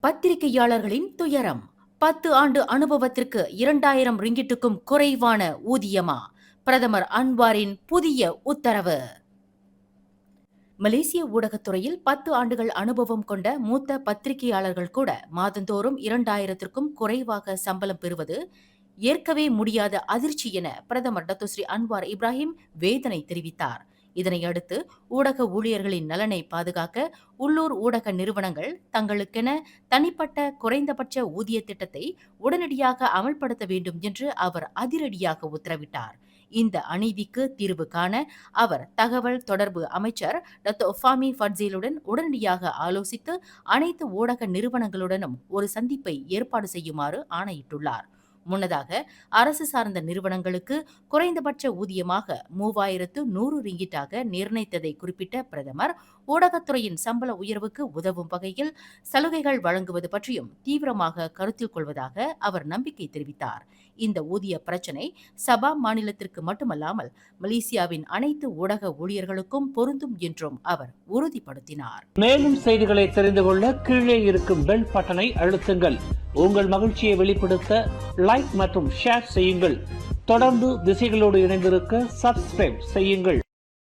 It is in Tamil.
பத்திரிகையாளர்களின் துயரம். 10 ஆண்டு அனுபவத்திற்கு 2000 ரிங்கிட்டுக்கும் குறைவான ஊதியமா? பிரதமர் அன்வாரின் புதிய உத்தரவு. மலேசிய ஊடகத்துறையில் 10 ஆண்டுகள் அனுபவம் கொண்ட மூத்த பத்திரிகையாளர்கள் கூட மாதந்தோறும் 2000த்திற்கும் குறைவாக சம்பளம் பெறுவது ஏற்கவே முடியாத அதிர்ச்சி என பிரதமர் டத்தோஸ்ரீ அன்வார் இப்ராஹிம் வேதனை தெரிவித்தார். இதனையடுத்து ஊடக ஊழியர்களின் நலனை பாதுகாக்க உள்ளூர் ஊடக நிறுவனங்கள் தங்களுக்கென தனிப்பட்ட குறைந்தபட்ச ஊதிய திட்டத்தை உடனடியாக அமல்படுத்த வேண்டும் என்று அவர் அதிரடியாக உத்தரவிட்டார். இந்த அநீதிக்கு தீர்வு காண அவர் தகவல் தொடர்பு அமைச்சர் டத்தோ ஃபாமி ஃபட்சீலுடன் உடனடியாக ஆலோசித்து அனைத்து ஊடக நிறுவனங்களுடனும் ஒரு சந்திப்பை ஏற்பாடு செய்யுமாறு ஆணையிட்டுள்ளார். முன்னதாக அரசு சார்ந்த நிறுவனங்களுக்கு குறைந்தபட்ச ஊதியமாக 3100 ரிங்கிட்டாக நிர்ணயித்ததை குறிப்பிட்ட பிரதமர் ஊடகத்துறையின் சம்பள உயர்வுக்கு உதவும் வகையில் சலுகைகள் வழங்குவது பற்றியும் தீவிரமாக கருத்தில் கொள்வதாக அவர் நம்பிக்கை தெரிவித்தார். இந்த ஊதிய பிரச்சினை சபா மாநிலத்திற்கு மட்டுமல்லாமல் மலேசியாவின் அனைத்து ஊடக ஊழியர்களுக்கும் பொருந்தும் என்றும் அவர் உறுதிப்படுத்தினார். மேலும் செய்திகளை தெரிந்து கொள்ள கீழே இருக்கும் பெல் பட்டனை அழுத்துங்கள். உங்கள் மகிழ்ச்சியை வெளிப்படுத்த லைக் மற்றும் ஷேர் செய்யுங்கள். தொடர்ந்து திசைகளோடு இணைந்திருக்க சப்ஸ்கிரைப் செய்யுங்கள்.